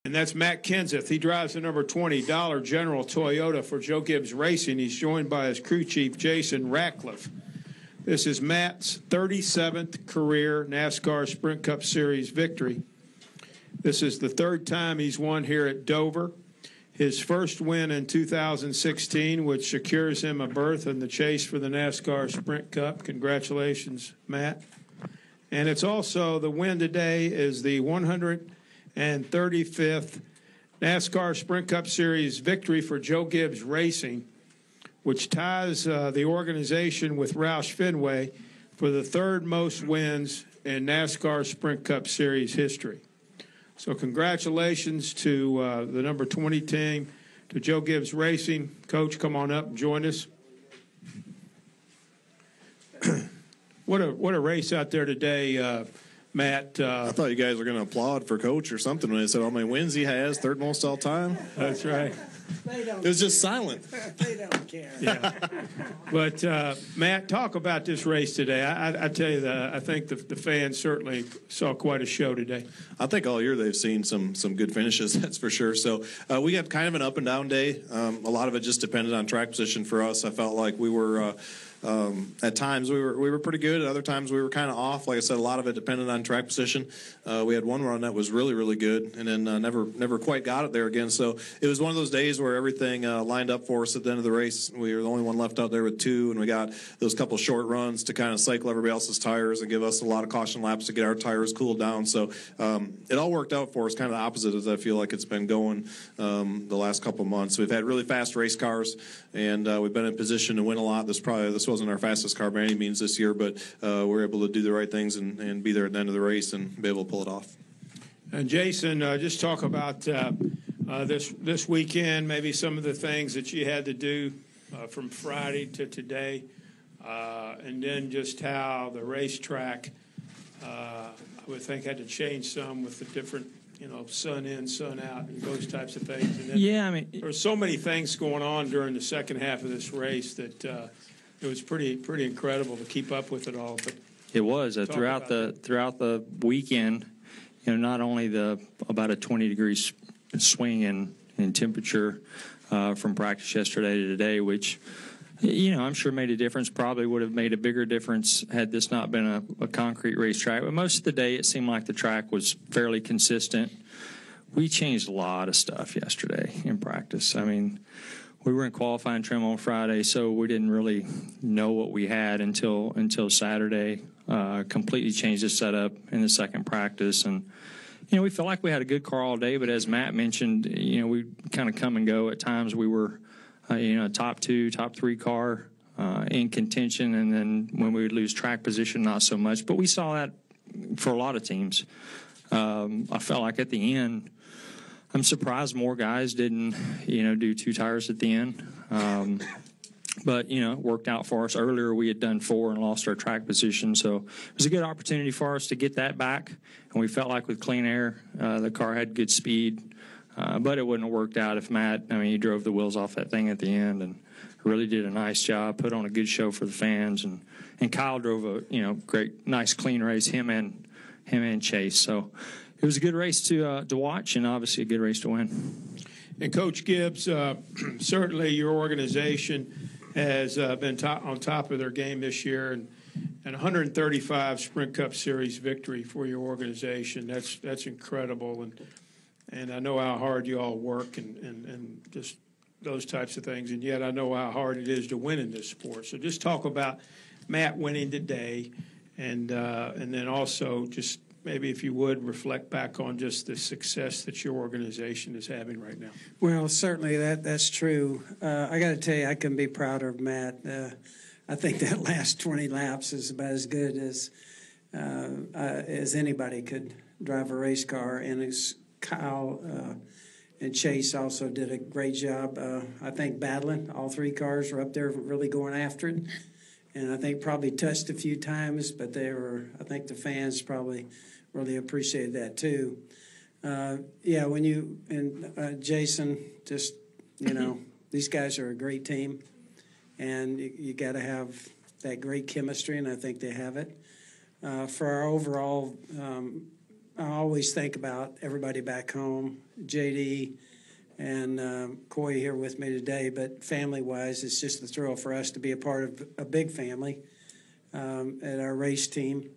And that's Matt Kenseth. He drives the number 20 Dollar General Toyota for Joe Gibbs Racing. He's joined by his crew chief, Jason Ratcliffe. This is Matt's 37th career NASCAR Sprint Cup Series victory. This is the third time he's won here at Dover. His first win in 2016, which secures him a berth in the chase for the NASCAR Sprint Cup. Congratulations, Matt. And it's also the win today is the 135th NASCAR Sprint Cup Series victory for Joe Gibbs Racing, which ties the organization with Roush Fenway for the third most wins in NASCAR Sprint Cup Series history. So congratulations to the number 20 team, to Joe Gibbs Racing. Coach, come on up and join us. What a race out there today, Matt. I thought you guys were going to applaud for Coach or something when they said how many wins he has, third most all time. That's right. It was just silent. They don't care. Yeah. But, Matt, talk about this race today. I tell you, I think the fans certainly saw quite a show today. I think all year they've seen some good finishes, that's for sure. So we had kind of an up and down day. A lot of it just depended on track position for us. I felt like we were at times we were pretty good. At other times we were kind of off. Like I said, a lot of it depended on track position. We had one run that was really, really good, and then never quite got it there again. So it was one of those days where everything lined up for us at the end of the race. We were the only one left out there with two, and we got those couple short runs to kind of cycle everybody else's tires and give us a lot of caution laps to get our tires cooled down. So it all worked out for us, kind of the opposite as I feel like it's been going the last couple of months. We've had really fast race cars, and we've been in position to win a lot. This wasn't our fastest car by any means this year, but we're able to do the right things and be there at the end of the race and be able to pull it off. And Jason, just talk about this weekend, maybe some of the things that you had to do from Friday to today, and then just how the racetrack, I would think, had to change some with the different, sun in, sun out, and those types of things. And then yeah, I mean, there were so many things going on during the second half of this race that it was pretty incredible to keep up with it all. But it was throughout the weekend. Not only about a 20-degree swing in temperature from practice yesterday to today, which I'm sure made a difference. Probably would have made a bigger difference had this not been a concrete racetrack. But most of the day, it seemed like the track was fairly consistent. We changed a lot of stuff yesterday in practice. I mean, we were in qualifying trim on Friday, so we didn't really know what we had until Saturday. Completely changed the setup in the second practice, and we felt like we had a good car all day. But as Matt mentioned, we kind of come and go at times. We were, a top 2, top 3 car in contention, and then when we would lose track position, not so much. But we saw that for a lot of teams. I felt like at the end, I'm surprised more guys didn't, do 2 tires at the end. But, it worked out for us. Earlier, we had done 4 and lost our track position. So it was a good opportunity for us to get that back. And we felt like with clean air, the car had good speed. But it wouldn't have worked out if Matt, he drove the wheels off that thing at the end and really did a nice job, put on a good show for the fans. And Kyle drove a, great, nice, clean race, him and Chase. So it was a good race to watch, and obviously a good race to win. And Coach Gibbs, certainly your organization has been on top of their game this year, and 135 Sprint Cup Series victory for your organization. That's incredible, and I know how hard you all work and just those types of things, and yet I know how hard it is to win in this sport. So just talk about Matt winning today, and then also just maybe if you would reflect back on just the success that your organization is having right now. Well, certainly that's true. I got to tell you, I couldn't be prouder of Matt. I think that last 20 laps is about as good as anybody could drive a race car, and as Kyle and Chase also did a great job. I think battling. All 3 cars were up there really going after it, and I think probably touched a few times, but I think the fans probably really appreciated that too. When you and Jason, just these guys are a great team, and you got to have that great chemistry, and I think they have it. For our overall I always think about everybody back home, JD and Coy here with me today, but family-wise, it's just a thrill for us to be a part of a big family at our race team.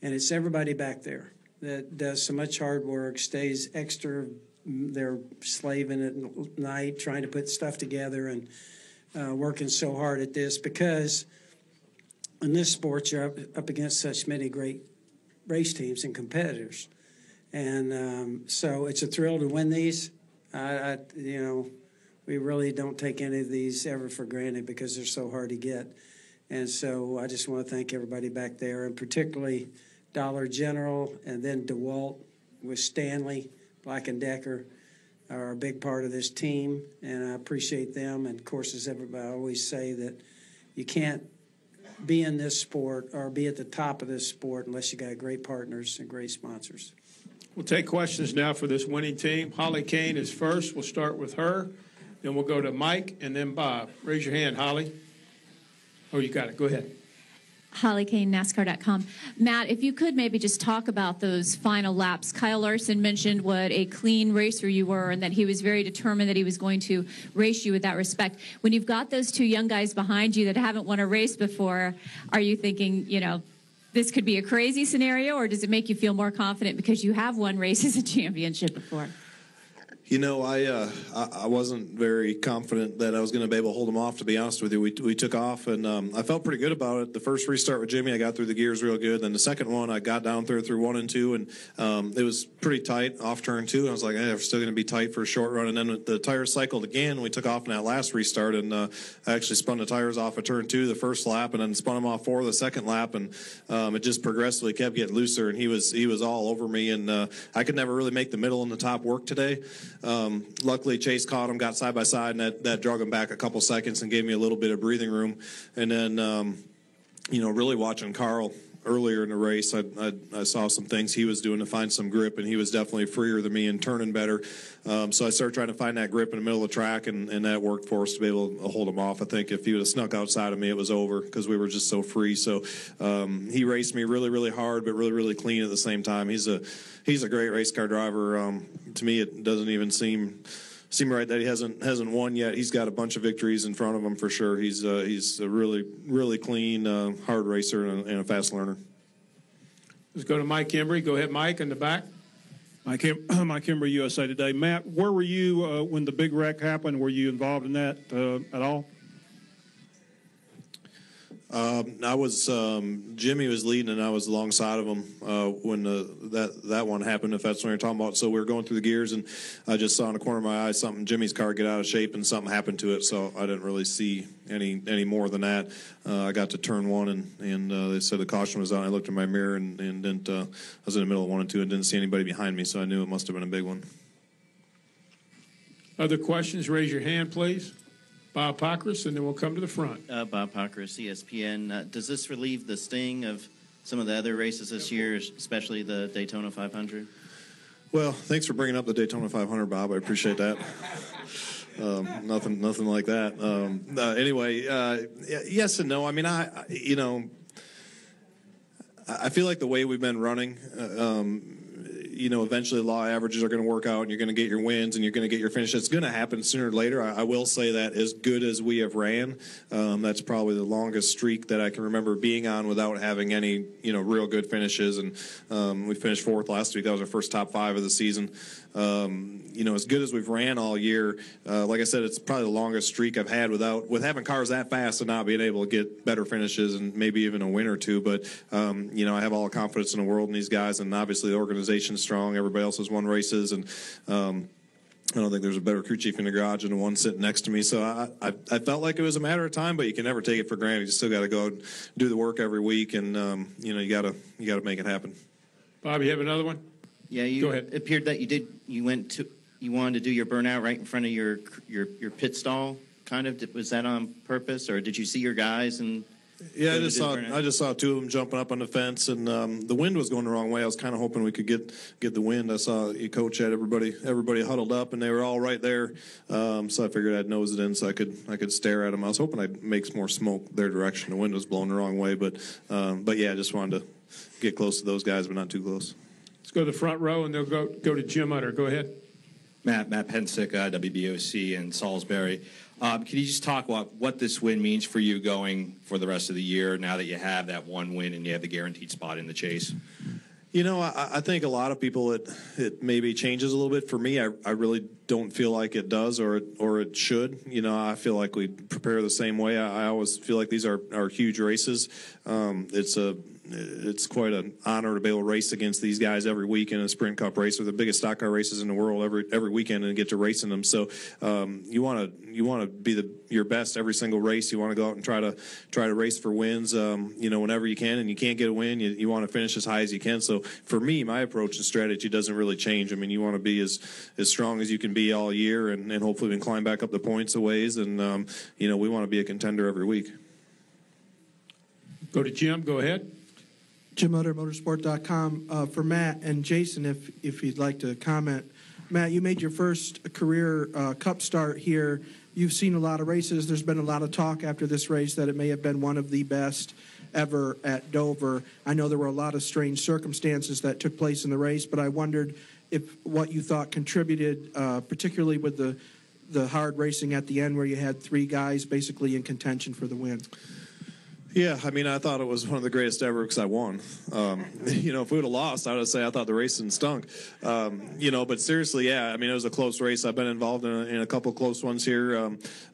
And it's everybody back there that does so much hard work, stays extra. They're slaving at night, trying to put stuff together and working so hard at this, because in this sport, you're up against such many great race teams and competitors. And so it's a thrill to win these. We really don't take any of these ever for granted because they're so hard to get. And so I just want to thank everybody back there, and particularly Dollar General, and then DeWalt with Stanley, Black & Decker are a big part of this team, and I appreciate them. And, of course, as everybody always say, that you can't be in this sport or be at the top of this sport unless you got great partners and great sponsors. We'll take questions now for this winning team. Holly Kane is first. We'll start with her. Then we'll go to Mike and then Bob. Raise your hand, Holly. Oh, you got it. Go ahead. Holly Kane, NASCAR.com. Matt, if you could maybe just talk about those final laps. Kyle Larson mentioned what a clean racer you were and that he was very determined that he was going to race you with that respect. When you've got those two young guys behind you that haven't won a race before, are you thinking, this could be a crazy scenario, or does it make you feel more confident because you have won races and championship before? I wasn't very confident that I was going to be able to hold them off, to be honest with you. We took off, and I felt pretty good about it. The first restart with Jimmy, I got through the gears real good. Then the second one, I got down through 1 and 2, and it was pretty tight off turn 2. I was like, we're still going to be tight for a short run. And then the tires cycled again. We took off in that last restart, and I actually spun the tires off of turn 2 the first lap, and then spun them off 4 the second lap, and it just progressively kept getting looser. And he was all over me, and I could never really make the middle and the top work today. Luckily, Chase caught him, got side by side, and that drug him back a couple seconds and gave me a little bit of breathing room. And then, really watching Carl earlier in the race, I saw some things he was doing to find some grip, and he was definitely freer than me and turning better. So I started trying to find that grip in the middle of the track, and that worked for us to be able to hold him off. I think if he would have snuck outside of me, it was over because we were just so free. So he raced me really, really hard, but really, really clean at the same time. He's a great race car driver. To me, it doesn't even seem right that he hasn't won yet. He's got a bunch of victories in front of him for sure. He's a really, really clean, hard racer and a fast learner. Let's go to Mike Embry. Go ahead, Mike, in the back. Mike Embry, USA Today. Matt, where were you when the big wreck happened? Were you involved in that at all? I was Jimmy was leading, and I was alongside of him when that one happened, if that's what you're talking about. So we were going through the gears, and I just saw in the corner of my eye Jimmy's car get out of shape, and something happened to it. So I didn't really see any more than that. I got to turn 1, and they said the caution was out. I looked in my mirror and didn't. I was in the middle of 1 and 2 and didn't see anybody behind me, so I knew it must have been a big one. Other questions? Raise your hand, please. Bob Pockris, and then we'll come to the front. Bob Pockris, ESPN. Does this relieve the sting of some of the other races this year, especially the Daytona 500? Well, thanks for bringing up the Daytona 500, Bob. I appreciate that. Nothing like that. Anyway, yes and no. I mean, I feel like the way we've been running, eventually the law averages are going to work out, and you're going to get your wins and you're going to get your finishes. It's going to happen sooner or later. I will say that as good as we have ran, that's probably the longest streak that I can remember being on without having any, real good finishes. And we finished 4th last week. That was our first top 5 of the season. As good as we've ran all year, like I said, it's probably the longest streak I've had with having cars that fast and not being able to get better finishes and maybe even a win or two. But, I have all the confidence in the world in these guys, and obviously the organization's strong. Everybody else has won races, and I don't think there's a better crew chief in the garage than the one sitting next to me. So I felt like it was a matter of time, but you can never take it for granted. You still got to go and do the work every week, and you got to make it happen. Bob, you have another one? Yeah, go ahead. It appeared that you wanted to do your burnout right in front of your pit stall. Kind of, was that on purpose, or did you see your guys and? Yeah, I just saw 2 of them jumping up on the fence, and the wind was going the wrong way. I was kind of hoping we could get the wind. I saw Coach had everybody huddled up, and they were all right there. So I figured I'd nose it in so I could stare at them. I was hoping I'd make some more smoke their direction. The wind was blowing the wrong way, but yeah, I just wanted to get close to those guys, but not too close. Let's go to the front row, and they'll go to Jim Utter. Go ahead. Matt Pensick, WBOC in Salisbury. Can you just talk about what this win means for you going for the rest of the year now that you have that one win and you have the guaranteed spot in the chase? You know, I think a lot of people it maybe changes a little bit. For me, I really don't feel like it does or it should. You know, I feel like we prepare the same way. I always feel like these are huge races. It's quite an honor to be able to race against these guys every week in a Sprint Cup race. They're the biggest stock car races in the world every weekend, and get to race in them. So you want to be your best every single race. You want to go out and try to race for wins. You know, whenever you can, and you can't get a win, you want to finish as high as you can. So for me, my approach and strategy doesn't really change. I mean, you want to be as strong as you can be all year, and hopefully we can climb back up the points a ways. And you know, we want to be a contender every week. Go to Jim. Go ahead. Jim Utter, motorsport.com. For Matt and Jason, if you'd like to comment. Matt, you made your first career Cup start here. You've seen a lot of races. There's been a lot of talk after this race that it may have been one of the best ever at Dover. I know there were a lot of strange circumstances that took place in the race, but I wondered if what you thought contributed, particularly with the hard racing at the end where you had three guys basically in contention for the win. Yeah, I mean, I thought it was one of the greatest ever because I won. You know, if we would have lost, I would say I thought the racing stunk. You know, but seriously, yeah, I mean, it was a close race. I've been involved in a couple close ones here.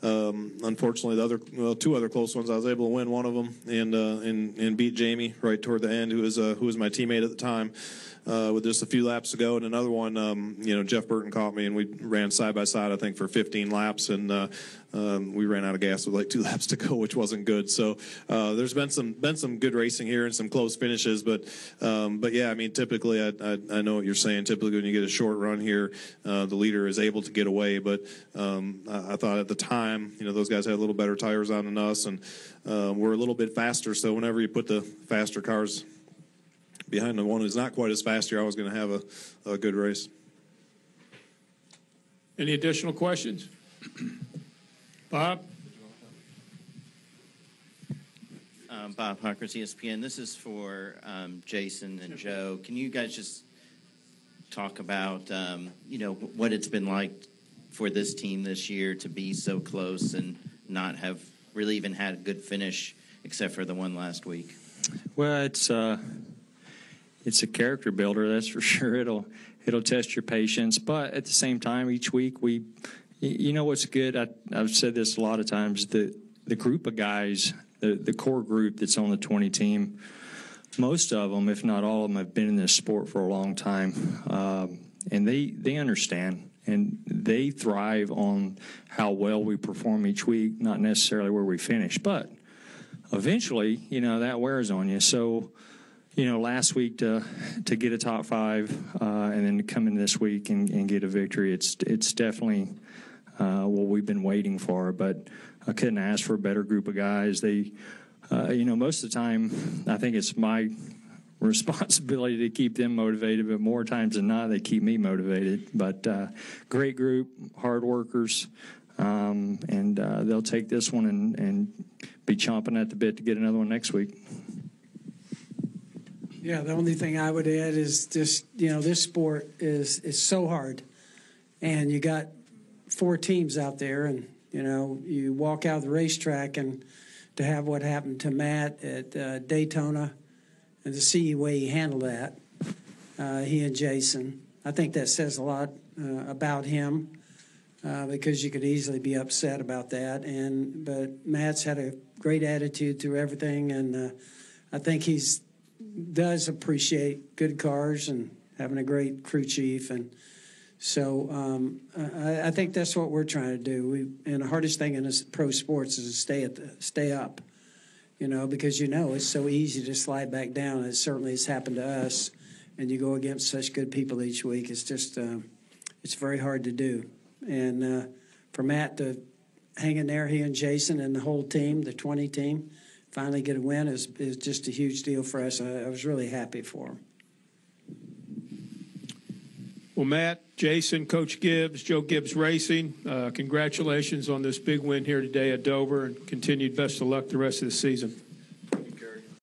Unfortunately, two other close ones, I was able to win one of them and beat Jamie right toward the end, who was my teammate at the time. With just a few laps to go, and another one, you know, Jeff Burton caught me, and we ran side by side, I think, for 15 laps, and we ran out of gas with like 2 laps to go, which wasn't good. So there's been some good racing here and some close finishes, but yeah, I mean, typically, I know what you're saying. Typically, when you get a short run here, the leader is able to get away, but I thought at the time, you know, those guys had a little better tires on than us, and we're a little bit faster. So whenever you put the faster cars behind the one who's not quite as fast here, I was going to have a good race. Any additional questions? Bob? Bob Huckers, ESPN. This is for Jason and Joe. Can you guys just talk about, you know, what it's been like for this team this year to be so close and not have really even had a good finish except for the one last week? Well, it's a character builder, that's for sure. It'll test your patience, but at the same time, each week you know what's good. I've said this a lot of times. The group of guys, the core group that's on the 20 team, most of them, if not all of them, have been in this sport for a long time, and they understand and they thrive on how well we perform each week, not necessarily where we finish, but eventually, you know, that wears on you. So, you know, last week to get a top 5 and then to come in this week and get a victory, it's definitely what we've been waiting for. But I couldn't ask for a better group of guys. They, you know, most of the time I think it's my responsibility to keep them motivated, but more times than not they keep me motivated. But great group, hard workers, and they'll take this one and be chomping at the bit to get another one next week. Yeah, the only thing I would add is just, you know, this sport is so hard. And you got 4 teams out there, and, you know, you walk out of the racetrack, and to have what happened to Matt at Daytona and to see the way he handled that, he and Jason, I think that says a lot about him because you could easily be upset about that. But Matt's had a great attitude through everything, and I think he's does appreciate good cars and having a great crew chief, and so I think that's what we're trying to do. And the hardest thing in this pro sports is to stay up, you know, because you know it's so easy to slide back down. It certainly has happened to us, and you go against such good people each week. It's just it's very hard to do. And for Matt to hang in there, he and Jason and the whole team, the 20 team, finally get a win is just a huge deal for us. I was really happy for him. Well, Matt, Jason, Coach Gibbs, Joe Gibbs Racing, congratulations on this big win here today at Dover, and continued best of luck the rest of the season.